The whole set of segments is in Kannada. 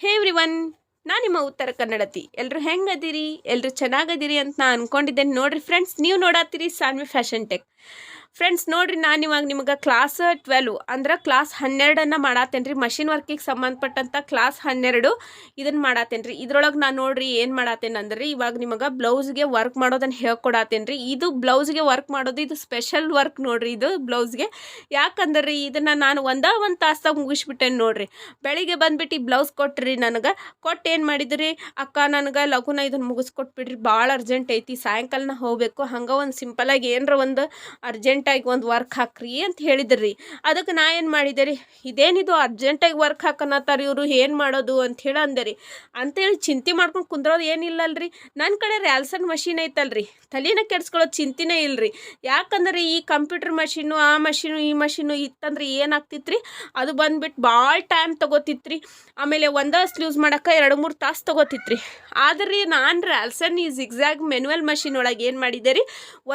ಹೇ ಎವ್ರಿವನ್, ನಾನು ನಿಮ್ಮ ಉತ್ತರ ಕನ್ನಡತಿ. ಎಲ್ಲರೂ ಹೆಂಗದಿರಿ? ಎಲ್ಲರೂ ಚೆನ್ನಾಗದಿರಿ ಅಂತ ನಾನು ಅಂದ್ಕೊಂಡಿದ್ದೇನೆ. ನೋಡಿರಿ ಫ್ರೆಂಡ್ಸ್, ನೀವು ನೋಡತ್ತೀರಿ ಸಾನ್ವಿ ಫ್ಯಾಷನ್ ಟೆಕ್. ಫ್ರೆಂಡ್ಸ್ ನೋಡಿರಿ, ನಾನು ಇವಾಗ ನಿಮಗೆ ಕ್ಲಾಸ್ 12 ಅಂದ್ರೆ ಕ್ಲಾಸ್ 12 ಮಾಡತ್ತೇನೆ ರೀ. ಮಷಿನ್ ವರ್ಕಿಗೆ ಸಂಬಂಧಪಟ್ಟಂಥ ಕ್ಲಾಸ್ 12 ಇದನ್ನು ಮಾಡತ್ತೇನೆ ರೀ. ಇದ್ರೊಳಗೆ ನಾನು ನೋಡಿರಿ ಏನು ಮಾಡತ್ತೇನೆ ಅಂದ್ರೆ ಇವಾಗ ನಿಮಗೆ ಬ್ಲೌಸ್ಗೆ ವರ್ಕ್ ಮಾಡೋದನ್ನು ಹೇಳ್ಕೊಡತ್ತೇನೆ ರೀ. ಇದು ಬ್ಲೌಸ್ಗೆ ವರ್ಕ್ ಮಾಡೋದು, ಇದು ಸ್ಪೆಷಲ್ ವರ್ಕ್ ನೋಡಿರಿ. ಇದು ಬ್ಲೌಸ್ಗೆ ಯಾಕಂದ್ರೆ ರೀ ಇದನ್ನು ನಾನು ಒಂದು ತಾಸ್ದಾಗ ಮುಗಿಸ್ಬಿಟ್ಟೇನೆ ನೋಡಿರಿ. ಬೆಳಿಗ್ಗೆ ಬಂದುಬಿಟ್ಟು ಈ ಬ್ಲೌಸ್ ಕೊಟ್ರಿ ನನಗೆ. ಕೊಟ್ಟು ಏನು ಮಾಡಿದ್ರಿ, ಅಕ್ಕ ನನಗೆ ಲಘುನ ಇದನ್ನು ಮುಗಿಸ್ಕೊಟ್ಬಿಡ್ರಿ, ಭಾಳ ಅರ್ಜೆಂಟ್ ಐತಿ, ಸಾಯಂಕಾಲನ ಹೋಗಬೇಕು, ಹಂಗೆ ಒಂದು ಸಿಂಪಲಾಗಿ ಏನರ ಒಂದು ಅರ್ಜೆಂಟಾಗಿ ಒಂದು ವರ್ಕ್ ಹಾಕ್ರಿ ಅಂತ ಹೇಳಿದ್ರಿ. ಅದಕ್ಕೆ ನಾ ಏನು ಮಾಡಿದೆ ರೀ, ಇದೇನಿದು ಅರ್ಜೆಂಟಾಗಿ ವರ್ಕ್ ಹಾಕನತ್ತಾರ ಇವರು, ಏನು ಮಾಡೋದು ಅಂತ ಹೇಳಿ ಅಂದೆ ರೀ. ಅಂತೇಳಿ ಚಿಂತೆ ಮಾಡ್ಕೊಂಡು ಕುಂದ್ರೋದು ಏನಿಲ್ಲಲ್ರಿ. ನನ್ನ ಕಡೆ ರ್ಯಾಲ್ಸನ್ ಮಷೀನ್ ಐತಲ್ರಿ, ತಲೆನ ಕೆಡ್ಸ್ಕೊಳ್ಳೋ ಚಿಂತೆನೇ ಇಲ್ಲರಿ. ಯಾಕಂದ್ರೆ ಈ ಕಂಪ್ಯೂಟರ್ ಮಷೀನು ಆ ಮಷೀನು ಈ ಮಷೀನು ಇತ್ತಂದ್ರೆ ಏನಾಗ್ತಿತ್ತು ರೀ, ಅದು ಬಂದ್ಬಿಟ್ಟು ಭಾಳ ಟೈಮ್ ತೊಗೋತಿತ್ತು ರೀ. ಆಮೇಲೆ ಒಂದೇ ಸ್ಲೀವ್ಸ್ ಮಾಡೋಕೆ 2-3 ತಾಸು ತೊಗೋತಿತ್ತು ರೀ. ಆದ್ರೆ ನಾನು ರ್ಯಾಲ್ಸನ್ ಈ ಜಿಗ್ಜ್ಯಾಗ್ ಮೆನ್ಯುವಲ್ ಮಷೀನ್ ಒಳಗೆ ಏನು ಮಾಡಿದೆ ರೀ,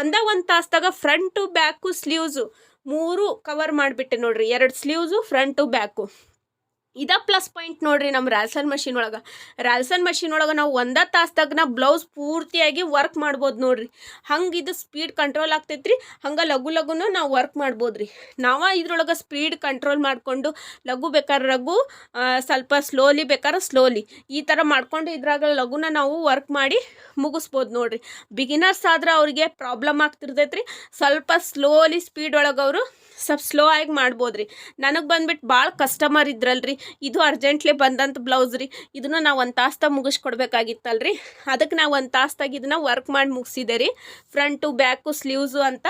ಒಂದು ತಾಸ್ದಾಗ ಫ್ರಂಟು ಬ್ಯಾಕು ಸ್ಲೀವ್ಸು 3 ಕವರ್ ಮಾಡಿಬಿಟ್ಟೆ ನೋಡಿರಿ. 2 ಸ್ಲೀವ್ಸು ಫ್ರಂಟು ಬ್ಯಾಕು. ಇದ ಪ್ಲಸ್ ಪಾಯಿಂಟ್ ನೋಡ್ರಿ ನಮ್ಮ ರ್ಯಾಲ್ಸನ್ ಮಷೀನ್ ಒಳಗೆ. ರ್ಯಾಲ್ಸನ್ ಮಷೀನ್ ಒಳಗೆ ನಾವು ಒಂದೇ ತಾಸ್ದಾಗ ಬ್ಲೌಸ್ ಪೂರ್ತಿಯಾಗಿ ವರ್ಕ್ ಮಾಡ್ಬೋದು ನೋಡ್ರಿ. ಹಂಗೆ ಇದು ಸ್ಪೀಡ್ ಕಂಟ್ರೋಲ್ ಆಗ್ತೈತ್ರಿ. ಹಂಗೆ ಲಘುನು ನಾವು ವರ್ಕ್ ಮಾಡ್ಬೋದು ರೀ. ನಾವು ಇದ್ರೊಳಗೆ ಸ್ಪೀಡ್ ಕಂಟ್ರೋಲ್ ಮಾಡಿಕೊಂಡು ಲಘು ಬೇಕಾದ್ರೆ ಲಘು, ಸ್ವಲ್ಪ ಸ್ಲೋಲಿ ಬೇಕಾದ್ರೆ ಸ್ಲೋಲಿ, ಈ ಥರ ಮಾಡ್ಕೊಂಡು ಇದ್ರಾಗ ಲಘುನ ನಾವು ವರ್ಕ್ ಮಾಡಿ ಮುಗಿಸ್ಬೋದು ನೋಡ್ರಿ. ಬಿಗಿನರ್ಸ್ ಆದ್ರೆ ಅವರಿಗೆ ಪ್ರಾಬ್ಲಮ್ ಆಗ್ತಿರ್ತೈತ್ರಿ. ಸ್ವಲ್ಪ ಸ್ಲೋಲಿ ಸ್ಪೀಡ್ ಒಳಗೆ ಅವರು ಸ್ವಲ್ಪ ಸ್ಲೋ ಆಗಿ ಮಾಡ್ಬೋದು ರೀ. ನನಗೆ ಬಂದ್ಬಿಟ್ಟು ಭಾಳ ಕಸ್ಟಮರ್ ಇದ್ರಲ್ರಿ, ಇದು ಅರ್ಜೆಂಟ್ಲಿ ಬಂದಂಥ ಬ್ಲೌಸ್ ರೀ, ಇದನ್ನು ನಾವು 1 ತಾಸ್ದಾಗ ಮುಗಿಸ್ಕೊಡ್ಬೇಕಾಗಿತ್ತಲ್ರಿ. ಅದಕ್ಕೆ ನಾವು 1 ತಾಸ್ದಾಗ ಇದನ್ನು ವರ್ಕ್ ಮಾಡಿ ಮುಗಿಸಿದೆ ರೀ. ಫ್ರಂಟು ಬ್ಯಾಕು ಸ್ಲೀವ್ಸು ಅಂತ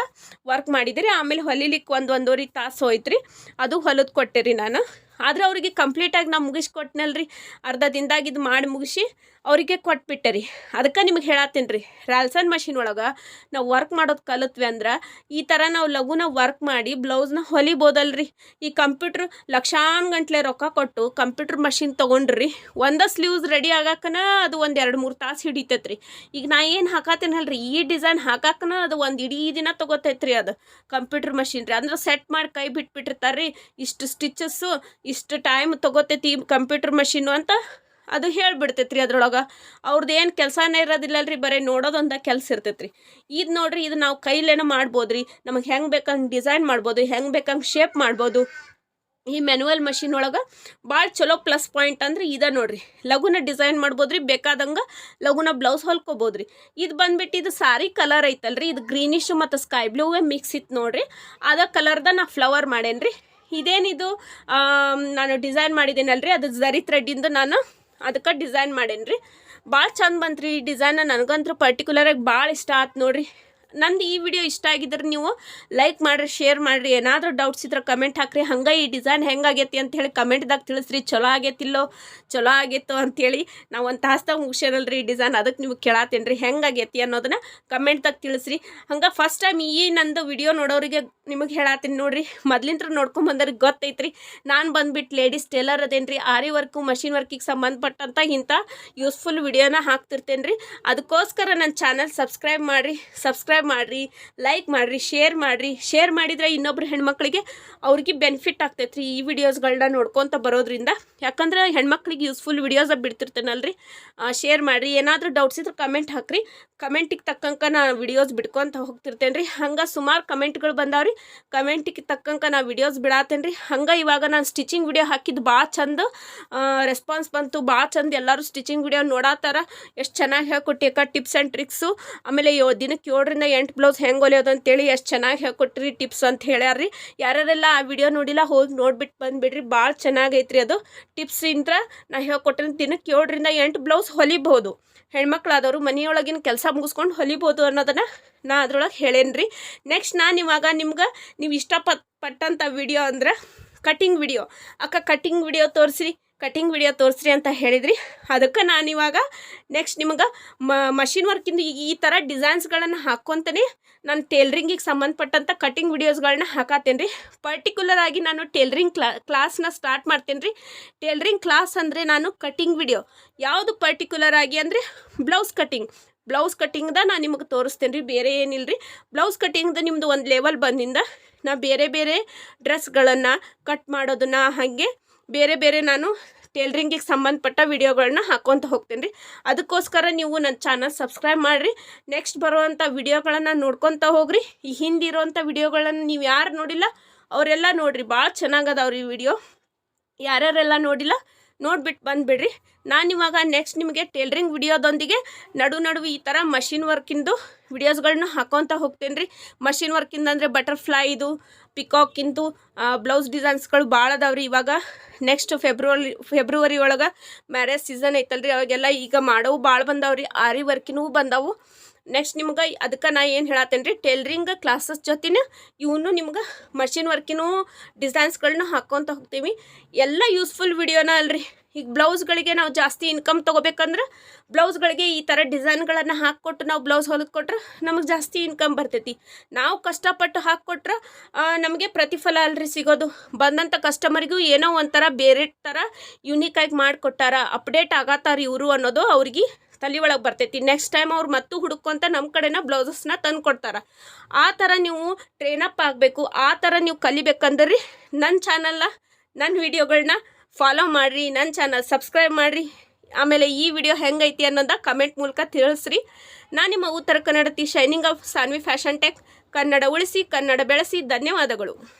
ವರ್ಕ್ ಮಾಡಿದೆ ರೀ. ಆಮೇಲೆ ಹೊಲಿಲಿಕ್ಕೆ 1-1.5 ತಾಸು ಹೋಯ್ತು ರೀ. ಅದು ಹೊಲಿದು ಕೊಟ್ಟೆ ರೀ ನಾನು. ಆದ್ರೆ ಅವರಿಗೆ ಕಂಪ್ಲೀಟಾಗಿ ನಾನು ಮುಗಿಸ್ಕೊಟ್ನಲ್ರಿ, ಅರ್ಧ ದಿನದಾಗ ಇದು ಮಾಡಿ ಮುಗಿಸಿ ಅವರಿಗೆ ಕೊಟ್ಬಿಟ್ಟೆ ರೀ. ಅದಕ್ಕೆ ನಿಮಗೆ ಹೇಳತ್ತೀನಿ ರೀ, ರ್ಯಾಲ್ಸನ್ ಮಷೀನ್ ಒಳಗೆ ನಾವು ವರ್ಕ್ ಮಾಡೋದು ಕಲಿತ್ವಿ ಅಂದ್ರೆ ಈ ಥರ ನಾವು ಲಘುನ ವರ್ಕ್ ಮಾಡಿ ಬ್ಲೌಸ್ನ ಹೊಲಿಬೋದಲ್ರಿ. ಈ ಕಂಪ್ಯೂಟ್ರ್ ಲಕ್ಷಾನುಗಂಟ್ಲೆ ರೊಕ್ಕ ಕೊಟ್ಟು ಕಂಪ್ಯೂಟ್ರ್ ಮಷೀನ್ ತೊಗೊಂಡ್ರಿ, ಒಂದೇ ಸ್ಲೀವ್ಸ್ ರೆಡಿ ಆಗಾಕನ ಅದು 1-2-3 ತಾಸು ಹಿಡಿತೈತೆ ರೀ. ಈಗ ನಾ ಏನು ಹಾಕತ್ತೇನಲ್ರಿ, ಈ ಡಿಸೈನ್ ಹಾಕಾಕನ ಅದು ಒಂದು ಇಡೀ ದಿನ ತೊಗೋತೈತೆ ರೀ. ಅದು ಕಂಪ್ಯೂಟ್ರ್ ಮಷೀನ್ ರೀ, ಅಂದ್ರೆ ಸೆಟ್ ಮಾಡಿ ಕೈ ಬಿಟ್ಬಿಟ್ಟಿರ್ತಾರೆ ರೀ. ಇಷ್ಟು ಸ್ಟಿಚಸ್ಸು ಇಷ್ಟು ಟೈಮ್ ತೊಗೋತೈತಿ ಕಂಪ್ಯೂಟ್ರ್ ಮಷೀನು ಅಂತ ಅದು ಹೇಳಿಬಿಡ್ತೈತೆ ರೀ. ಅದ್ರೊಳಗೆ ಅವ್ರದ್ದು ಏನು ಕೆಲಸನೇ ಇರೋದಿಲ್ಲಲ್ರಿ, ಬರೀ ನೋಡೋದೊಂದು ಕೆಲಸ ಇರ್ತೈತೆ ರೀ. ಇದು ನೋಡಿರಿ, ಇದು ನಾವು ಕೈಲೇನೋ ಮಾಡ್ಬೋದು ರೀ. ನಮಗೆ ಹೆಂಗೆ ಬೇಕಂಗೆ ಡಿಸೈನ್ ಮಾಡ್ಬೋದು, ಹೆಂಗೆ ಬೇಕಂಗೆ ಶೇಪ್ ಮಾಡ್ಬೋದು. ಈ ಮ್ಯಾನ್ಯುವಲ್ ಮಷೀನ್ ಒಳಗೆ ಭಾಳ ಚಲೋ ಪ್ಲಸ್ ಪಾಯಿಂಟ್ ಅಂದ್ರೆ ಇದೆ ನೋಡಿರಿ. ಲಘುನ ಡಿಸೈನ್ ಮಾಡ್ಬೋದು ರೀ, ಬೇಕಾದಂಗೆ ಲಘುನ ಬ್ಲೌಸ್ ಹೊಲ್ಕೋಬೋದು ರೀ. ಇದು ಬಂದ್ಬಿಟ್ಟು ಇದು ಸಾರಿ ಕಲರ್ ಐತಲ್ರಿ, ಇದು ಗ್ರೀನಿಶು ಮತ್ತು ಸ್ಕೈ ಬ್ಲೂವೇ ಮಿಕ್ಸ್ ಇತ್ತು ನೋಡಿರಿ. ಅದ ಕಲರ್ದ ನಾ ಫ್ಲವರ್ ಮಾಡೇನಿ ರೀ. ಇದೇನಿದು ನಾನು ಡಿಸೈನ್ ಮಾಡಿದ್ದೇನಲ್ರಿ, ಅದು ಝರಿ ಥ್ರೆಡ್ಡಿಂದು ನಾನು ಅದಕ್ಕೆ ಡಿಸೈನ್ ಮಾಡೇನಿ ರೀ. ಭಾಳ ಚಂದ ಬಂತು ರೀ ಈ ಡಿಸೈನ. ನನಗಂತೂ ಪರ್ಟಿಕ್ಯುಲರಾಗಿ ಭಾಳ ಇಷ್ಟ ಆಯ್ತು ನೋಡಿರಿ. ನಂದು ಈ ವಿಡಿಯೋ ಇಷ್ಟ ಆಗಿದ್ರೆ ನೀವು ಲೈಕ್ ಮಾಡಿರಿ, ಶೇರ್ ಮಾಡಿರಿ. ಏನಾದರೂ ಡೌಟ್ಸ್ ಇದ್ರೆ ಕಮೆಂಟ್ ಹಾಕಿರಿ. ಹಂಗೆ ಈ ಡಿಸೈನ್ ಹೆಂಗಾಗೈತಿ ಅಂಥೇಳಿ ಕಮೆಂಟ್ದಾಗ ತಿಳಿಸ್ರಿ. ಚಲೋ ಆಗೈತಿಲ್ಲೋ, ಚಲೋ ಆಗೈತೋ ಅಂಥೇಳಿ. ನಾವು 1 ತಾಸ್ದಾಗ ಮುಗಿಸ್ಯಾನಲ್ರಿ ಈ ಡಿಸೈನ್, ಅದಕ್ಕೆ ನೀವು ಕೇಳತ್ತೇನೆ ರೀ ಹೆಂಗಾಗೈತಿ ಅನ್ನೋದನ್ನ ಕಮೆಂಟ್ದಾಗ ತಿಳಿಸ್ರಿ. ಹಂಗೆ ಫಸ್ಟ್ ಟೈಮ್ ಈ ನಂದು ವಿಡಿಯೋ ನೋಡೋರಿಗೆ ನಿಮಗೆ ಹೇಳತ್ತೀನಿ ನೋಡಿರಿ, ಮೊದ್ಲಿಂತ್ರ ನೋಡ್ಕೊಂಬಂದವ್ರಿಗೆ ಗೊತ್ತೈತ್ರಿ. ನಾನು ಬಂದ್ಬಿಟ್ಟು ಲೇಡೀಸ್ ಟೇಲರ್ ಅದೇನು ರೀ, ಆರಿ ವರ್ಕು ಮಷಿನ್ ವರ್ಕಿಗೆ ಸಂಬಂಧಪಟ್ಟಂಥ ಇಂಥ ಯೂಸ್ಫುಲ್ ವಿಡಿಯೋನ ಹಾಕ್ತಿರ್ತೇನೆ ರೀ. ಅದಕ್ಕೋಸ್ಕರ ನನ್ನ ಚಾನಲ್ ಸಬ್ಸ್ಕ್ರೈಬ್ ಮಾಡಿರಿ, ಲೈಕ್ ಮಾಡಿರಿ, ಶೇರ್ ಮಾಡಿದರೆ ಇನ್ನೊಬ್ರು ಹೆಣ್ಮಕ್ಳಿಗೆ ಅವ್ರಿಗೆ ಬೆನಿಫಿಟ್ ಆಗ್ತೈತೆ ರೀ ಈ ವಿಡಿಯೋಸ್ಗಳನ್ನ ನೋಡ್ಕೊತ ಬರೋದ್ರಿಂದ. ಯಾಕಂದ್ರೆ ಹೆಣ್ಮಕ್ಳಿಗೆ ಯೂಸ್ಫುಲ್ ವಿಡಿಯೋಸ ಬಿಡ್ತಿರ್ತೇನಲ್ರಿ. ಶೇರ್ ಮಾಡಿರಿ. ಏನಾದರೂ ಡೌಟ್ಸ್ ಇದ್ರೆ ಕಮೆಂಟ್ ಹಾಕಿರಿ. ಕಮೆಂಟಿಗೆ ತಕ್ಕಂಗೆ ನಾ ವಿಡಿಯೋಸ್ ಬಿಡ್ಕೊತ ಹೋಗ್ತಿರ್ತೇನೆ ರೀ. ಹಂಗೆ ಸುಮಾರು ಕಮೆಂಟ್ಗಳು ಬಂದಾವ್ರಿ, ಕಮೆಂಟಿಗೆ ತಕ್ಕಂಗೆ ನಾ ವಿಡಿಯೋಸ್ ಬಿಡಾತೇನೆ ರೀ. ಹಂಗೆ ಇವಾಗ ನಾನು ಸ್ಟಿಚಿಂಗ್ ವಿಡಿಯೋ ಹಾಕಿದ್ದು ಭಾಳ ಚಂದ ರೆಸ್ಪಾನ್ಸ್ ಬಂತು, ಭಾಳ ಚಂದ ಎಲ್ಲರೂ ಸ್ಟಿಚಿಂಗ್ ವಿಡಿಯೋ ನೋಡತ್ತಾರ. ಎಷ್ಟು ಚೆನ್ನಾಗಿ ಹೇಳ್ಕೊಟ್ಟಿಕ ಟಿಪ್ಸ್ ಆ್ಯಂಡ್ ಟ್ರಿಕ್ಸು. ಆಮೇಲೆ ದಿನಕ್ಕೆ 7-8 ಬ್ಲೌಸ್ ಹೆಂಗೆ ಹೊಲಿಯೋದು ಅಂತೇಳಿ ಎಷ್ಟು ಚೆನ್ನಾಗಿ ಹೇಳ್ಕೊಟ್ರಿ ಟಿಪ್ಸ್ ಅಂತ ಹೇಳ್ಯಾರ್ರಿ. ಯಾರ್ಯಾರೆಲ್ಲ ಆ ವಿಡಿಯೋ ನೋಡಿಲ್ಲ ಹೋಗಿ ನೋಡ್ಬಿಟ್ಟು ಬಂದುಬಿಡ್ರಿ, ಭಾಳ ಚೆನ್ನಾಗೈತ್ರಿ ಅದು. ಟಿಪ್ಸ್ ಇಂತ್ರ ನಾ ಹೇಳ್ಕೊಟ್ರಿ ದಿನಕ್ಕೆ 7-8 ಬ್ಲೌಸ್ ಹೊಲಿಬಹುದು. ಹೆಣ್ಮಕ್ಳಾದವರು ಮನೆಯೊಳಗಿನ ಕೆಲಸ ಮುಗಿಸ್ಕೊಂಡು ಹೊಲಿಬೋದು ಅನ್ನೋದನ್ನು ನಾ ಅದ್ರೊಳಗೆ ಹೇಳೇನಿ ರೀ. ನೆಕ್ಸ್ಟ್ ನಾನು ಇವಾಗ ನಿಮ್ಗೆ ನೀವು ಇಷ್ಟಪಟ್ಟಂಥ ವಿಡಿಯೋ ಅಂದ್ರೆ ಕಟಿಂಗ್ ವಿಡಿಯೋ. ಅಕ್ಕ ಕಟಿಂಗ್ ವಿಡಿಯೋ ತೋರಿಸ್ರಿ ಅಂತ ಹೇಳಿದ್ರಿ. ಅದಕ್ಕೆ ನಾನಿವಾಗ ನೆಕ್ಸ್ಟ್ ನಿಮ್ಗೆ ಮಷಿನ್ ವರ್ಕಿಂದ ಈ ಥರ ಡಿಸೈನ್ಸ್ಗಳನ್ನು ಹಾಕ್ಕೊತಾನೆ ನಾನು ಟೇಲ್ರಿಂಗಿಗೆ ಸಂಬಂಧಪಟ್ಟಂಥ ಕಟಿಂಗ್ ವಿಡಿಯೋಸ್ಗಳನ್ನ ಹಾಕತ್ತೇನೆ ರೀ. ಪರ್ಟಿಕ್ಯುಲರ್ ಆಗಿ ನಾನು ಟೇಲ್ರಿಂಗ್ ಕ್ಲಾಸ್ನ ಸ್ಟಾರ್ಟ್ ಮಾಡ್ತೇನೆ ರೀ. ಟೇಲ್ರಿಂಗ್ ಕ್ಲಾಸ್ ಅಂದರೆ ನಾನು ಕಟಿಂಗ್ ವಿಡಿಯೋ ಯಾವುದು ಪರ್ಟಿಕ್ಯುಲರ್ ಆಗಿ ಅಂದರೆ ಬ್ಲೌಸ್ ಕಟಿಂಗ್ದ ನಾನು ನಿಮಗೆ ತೋರಿಸ್ತೇನೆ ರೀ, ಬೇರೆ ಏನಿಲ್ಲ ರೀ. ಬ್ಲೌಸ್ ಕಟಿಂಗ್ದ ನಿಮ್ಮದು ಒಂದು ಲೆವೆಲ್ ಬಂದಿಂದ ನಾ ಬೇರೆ ಡ್ರೆಸ್ಗಳನ್ನು ಕಟ್ ಮಾಡೋದನ್ನು ಹಾಗೆ ಬೇರೆ ನಾನು ಟೇಲರಿಂಗಿಗೆ ಸಂಬಂಧಪಟ್ಟ ವಿಡಿಯೋಗಳನ್ನ ಹಾಕ್ಕೊತ ಹೋಗ್ತೀನಿ ರೀ. ಅದಕ್ಕೋಸ್ಕರ ನೀವು ನನ್ನ ಚಾನಲ್ ಸಬ್ಸ್ಕ್ರೈಬ್ ಮಾಡಿರಿ. ನೆಕ್ಸ್ಟ್ ಬರುವಂಥ ವಿಡಿಯೋಗಳನ್ನು ನೋಡ್ಕೊತ ಹೋಗ್ರಿ. ಈ ಹಿಂದಿರೋವಂಥ ವಿಡಿಯೋಗಳನ್ನು ನೀವು ಯಾರು ನೋಡಿಲ್ಲ ಅವರೆಲ್ಲ ನೋಡಿರಿ, ಭಾಳ ಚೆನ್ನಾಗದಾವ್ರಿ ಈ ವಿಡಿಯೋ. ಯಾರ್ಯಾರೆಲ್ಲ ನೋಡಿಲ್ಲ ನೋಡ್ಬಿಟ್ಟು ಬಂದುಬಿಡ್ರಿ. ನಾನು ಇವಾಗ ನೆಕ್ಸ್ಟ್ ನಿಮಗೆ ಟೇಲರಿಂಗ್ ವಿಡಿಯೋದೊಂದಿಗೆ ನಡು ಈ ಥರ ಮಷಿನ್ ವರ್ಕಿಂದು ವಿಡಿಯೋಸ್ಗಳನ್ನ ಹಾಕ್ಕೊತ ಹೋಗ್ತೇನೆ ರೀ. ಮಷಿನ್ ವರ್ಕಿಂದ ಅಂದರೆ ಬಟರ್ಫ್ಲೈದು, ಪಿಕಾಕಿಂದು ಬ್ಲೌಸ್ ಡಿಸೈನ್ಸ್ಗಳು ಭಾಳ ಅದಾವ್ರಿ. ಇವಾಗ ನೆಕ್ಸ್ಟ್ ಫೆಬ್ರವರಿ ಒಳಗೆ ಮ್ಯಾರೇಜ್ ಸೀಸನ್ ಐತಲ್ರಿ, ಅವಾಗೆಲ್ಲ ಈಗ ಮಾಡೋವು ಭಾಳ ಬಂದಾವ್ರಿ. ಆರಿ ವರ್ಕಿನೂ ಬಂದಾವು. ನೆಕ್ಸ್ಟ್ ನಿಮ್ಗೆ ಅದಕ್ಕೆ ನಾ ಏನು ಹೇಳತ್ತೇನೆ ರೀ, ಟೇಲರಿಂಗ್ ಕ್ಲಾಸಸ್ ಜೊತೆನೇ ಇವನು ನಿಮ್ಗೆ ಮಷಿನ್ ವರ್ಕಿನೂ ಡಿಸೈನ್ಸ್ಗಳನ್ನ ಹಾಕ್ಕೊತ ಹೋಗ್ತೀವಿ. ಎಲ್ಲ ಯೂಸ್ಫುಲ್ ವಿಡಿಯೋನ ಅಲ್ರಿ. ಈಗ ಬ್ಲೌಸ್ಗಳಿಗೆ ನಾವು ಜಾಸ್ತಿ ಇನ್ಕಮ್ ತೊಗೋಬೇಕಂದ್ರೆ ಬ್ಲೌಸ್ಗಳಿಗೆ ಈ ಥರ ಡಿಸೈನ್ಗಳನ್ನು ಹಾಕ್ಕೊಟ್ಟು ನಾವು ಬ್ಲೌಸ್ ಹೊಲಿದು ಕೊಟ್ರೆ ನಮಗೆ ಜಾಸ್ತಿ ಇನ್ಕಮ್ ಬರ್ತೈತಿ. ನಾವು ಕಷ್ಟಪಟ್ಟು ಹಾಕ್ಕೊಟ್ರೆ ನಮಗೆ ಪ್ರತಿಫಲ ಅಲ್ರಿ ಸಿಗೋದು. ಬಂದಂಥ ಕಸ್ಟಮರಿಗೂ ಏನೋ ಒಂಥರ ಬೇರೆ ಥರ ಯುನೀಕಾಗಿ ಮಾಡಿಕೊಟ್ಟಾರ, ಅಪ್ಡೇಟ್ ಆಗತ್ತಾರ ಇವರು ಅನ್ನೋದು ಅವ್ರಿಗೆ ತಲೆ ಒಳಗೆ ಬರ್ತೈತಿ. ನೆಕ್ಸ್ಟ್ ಟೈಮ್ ಅವ್ರು ಮತ್ತು ಹುಡುಕೊಂತ ನಮ್ಮ ಕಡೆನ ಬ್ಲೌಸಸ್ನ ತಂದು ಕೊಡ್ತಾರೆ. ಆ ಥರ ನೀವು ಟ್ರೈನಪ್ ಆಗಬೇಕು, ಆ ಥರ ನೀವು ಕಲಿಬೇಕಂದ್ರಿ ನನ್ನ ಚಾನಲ್ನ, ನನ್ನ ವಿಡಿಯೋಗಳನ್ನ ಫಾಲೋ ಮಾಡಿರಿ, ನನ್ನ ಚಾನಲ್ ಸಬ್ಸ್ಕ್ರೈಬ್ ಮಾಡಿರಿ. ಆಮೇಲೆ ಈ ವಿಡಿಯೋ ಹೆಂಗೈತಿ ಅನ್ನೋದ ಕಮೆಂಟ್ ಮೂಲಕ ತಿಳಿಸ್ರಿ. ನಾನು ನಿಮ್ಮ ಉತ್ತರ ಕನ್ನಡತಿ shining of Saanvi fashion tech. Kannada ಉಳಿಸಿ, ಕನ್ನಡ ಬೆಳೆಸಿ. ಧನ್ಯವಾದಗಳು.